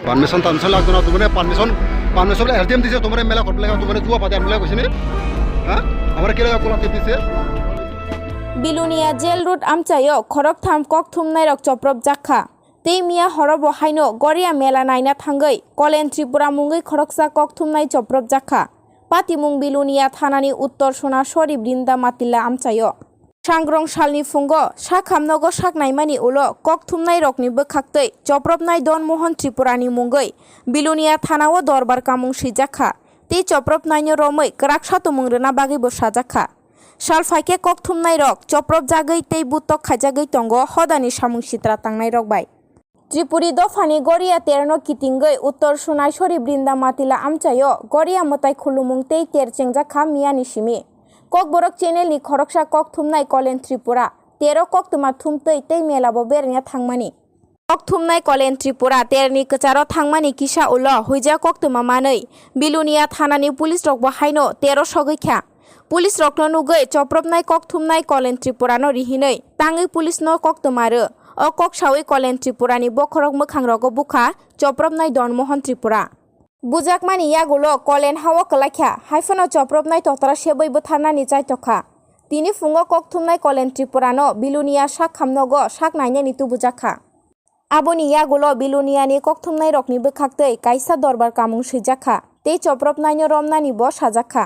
permission টারমিশন লাগতো না তোমার পারমিশন এসডিএম দিছে তোমার মেলা করতে লাগা তোমার জুয়া পাতে আমলা কইছিনি হ্যাঁ আমরা কেলা কোলাতে দিছে বিলুনিয়া জেল রোড আমচাयो খরক থাম কক থুমনাই রক চপ্রব জাখা tei miya horobo haino goria mela naina thangoi kolen tripura mungoi khoroksa kok thumnai choprop jakha patimung bilunia thanani uttor sonashori brinda matilla amchayo sangrong salni fungo sakhamnogo saknaimani ulo kok thumnai rokni bokhaktei chopropnai don mohan tripurani mungoi bilunia thanao dorbar kamung sijakha tei chopropnaino romoi krak satumung rena bagi bo sajakha salfaike kok thumnai rok choprop jagoi tei butok khajagoi tongo hodani samung sitra tangnai rok bai Tripuri दफानी गड़िया तेरनो कितिंगई उत्तर सोनाइसरी Brinda Matjila आमचायो गड़िया मताई खुलुमुंग तेई तेरचेंजा खा मियानी सिमी कक बरक channel नि खरकसा कक थुमनाय कलेन त्रिपुरा तेरो कक तुमा थुमतै तै मेलाबो बेरनिया थांगमानी कक थुमनाय कलेन त्रिपुरा तेरनि कचारो थांगमानी किसा उल हुइजा कक तुमा मानै बिलुनिया थानानि पुलिस रक बहायनो तेरो सगैख्या पुलिस रकनो नुगै चप्रबनाय कक थुमनाय कलेन त्रिपुरानो रिहिनै ताङै पुलिस न कक तुमारो o kok sawi kolen tripurani bokhorok mokhang rogo bukha chopropnai donmohon tripura bujakmani yagulo kolen hawo kalakhya haifano chopropnai totara seboi botharnani chaitokha tini fungo kok thumnai kolen tripurano bilunia sak khamnogo sak naine nitu bujakha aboni yagulo bilunia ni kok thumnai rokni bokhaktei kaisa dorbar kamung sijakha tei chopropnai no romnani bo sajakha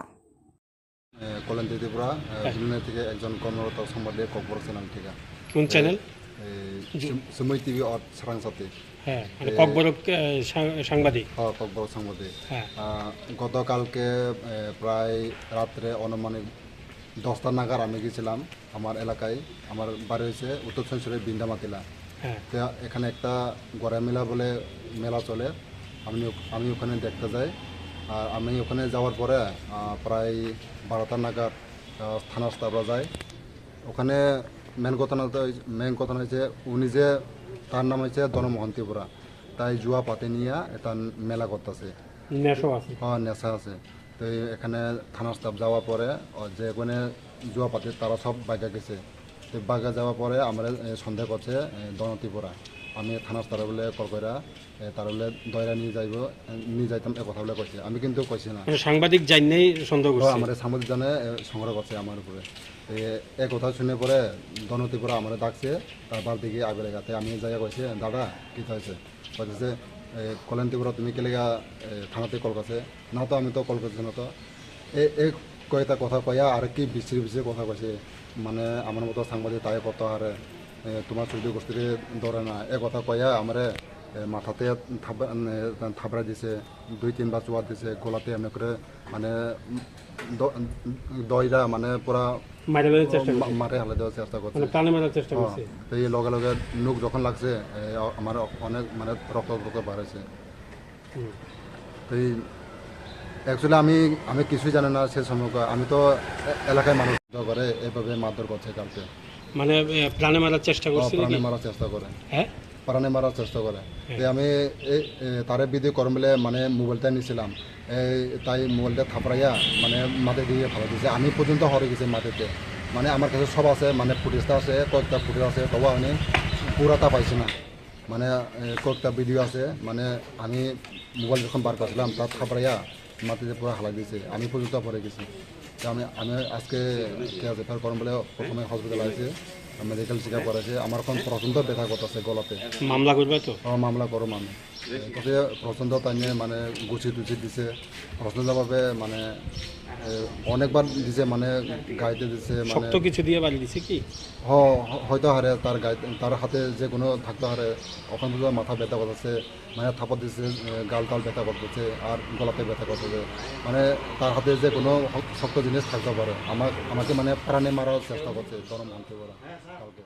kolen tripura bilunia থেকে একজন কর্মরত সম্পাদক ককবর সেনাম থেকে কোন channel সময় TV আর সারাংসাতে হ্যাঁ মানে ককবরক সাংবাদিক হ্যাঁ ককবরক সাংবাদিক হ্যাঁ গতকালকে প্রায় রাত্রে অনুমানিক 10টা নাগাদ আমি গেছিলাম আমার এলাকায় আমার বাড়ি হয়েছে উত্তর চব্বিশ বিন্দামাতিলা হ্যাঁ তো এখানে একটা গড়া মেলা বলে মেলা চলে আমি ওখানে দেখতে যাই আর আমি ওখানে যাওয়ার পরে প্রায় 12টা নাগাদ থানা স্টাফরা যায় ওখানে মেন কথা হয়েছে উনি যে তার নাম হয়েছে দনমোহন ত্রিপুরা তাই জুয়া পাতে নিয়ে এটা মেলা করতেছে নেশা আছে হ্যাঁ নেশা আছে তো এখানে থানা স্টাফ যাওয়ার পরে যে ওখানে জুয়া পাতে তারা সব বাগা গেছে তো বাগা যাওয়ার পরে আমরা সন্দেহ করছে দন ত্রিপুরা আমি থানা স্টাফ বলে কল করে তার বলে দয়রা নিয়ে যাইতাম এ কথা বলে কইছে আমি কিন্তু কইছি না সাংবাদিক জানেই সন্দেহ করছে আমার সাংবাদিক জানে সংগ্রহ করছে আমার উপরে এক কথা শুনে পরে দনতিপুরা আমার ডাকছে তারপর দিকে আগে গাতে আমি জায়গা কইছে দাদা কী হয়েছে কইছে কলেন ত্রিপুরা তুমি কেলেগা থানাতে কল করছে না তো আমি তো কল করছি না তো এই কয়েকটা কথা কয়া আর কি বিশ্রী কথা কইছে মানে আমার মতো সাংবাদিক তাই কত আর তোমার চুরি গোষ্ঠীর ধরে না এ কথা কয়া আমার মাথাতে থাবড়া দিছে 2-3 বার চোয়ার দিছে গলাতে এমনি করে মানে দইরা মানে পুরা মারে হালে দেওয়ার চেষ্টা করছে তো এই লগে লগে নুক যখন লাগছে আমার অনেক মানে রক্ত বাড়াইছে তো অ্যাকচুয়ালি আমি কিছুই জানি না সে সময় আমি তো এলাকায় মানুষ করে এভাবে মারধর করছে কালকে মানে প্রাণে মারার চেষ্টা করছে প্রাণে মারার চেষ্টা করে হ্যাঁ প্রাণে মারার চেষ্টা করে আমি তারে বিধি করম বলে মানে মোবাইলটা নিয়েছিলাম তাই মোবাইলটা থাপড়াইয়া মানে মাঠে দিয়ে ফেলা দিয়েছে আমি পর্যন্ত হরে গেছি মাঠেতে মানে আমার কাছে সব আছে মানে ফুটেজটা আছে কয়েকটা ফুটেজ আছে তবু আমি পুরাটা পাইছি না মানে কয়েকটা ভিডিও আছে মানে আমি মোবাইল যখন বার করছিলাম তার থাপড়াইয়া মাটিতে পুরো হালাই দিয়েছে আমি পর্যন্ত পরে গেছি তো আমি আজকে রেফার করম বলে প্রথমে হসপিটাল আছে মেডিকেল চেক আপ করেছে আমার এখন প্রচণ্ড ব্যথা করতেছে গলাতে মামলা করবে তো মামলা করো আমি তাতে প্রচণ্ড তাই মানে গুছি টুচি দিছে প্রচণ্ডভাবে মানে অনেকবার দিছে মানে গাইতে দিছে মানে কিছু দিয়ে বাড়ি দিছে কি হয়তো হারে তার গায়ে তার হাতে যে কোনো থাকতে হারে ওখান থেকে মাথা ব্যথা করতেছে মানে থাপড় দিচ্ছে গাল টাল ব্যথা করতেছে আর গলাতে ব্যথা করতেছে মানে তার হাতে যে কোনো শক্ত জিনিস থাকতে পারে আমাকে মানে প্রাণে মারার চেষ্টা করছে দনমোহন ত্রিপুরা কালকে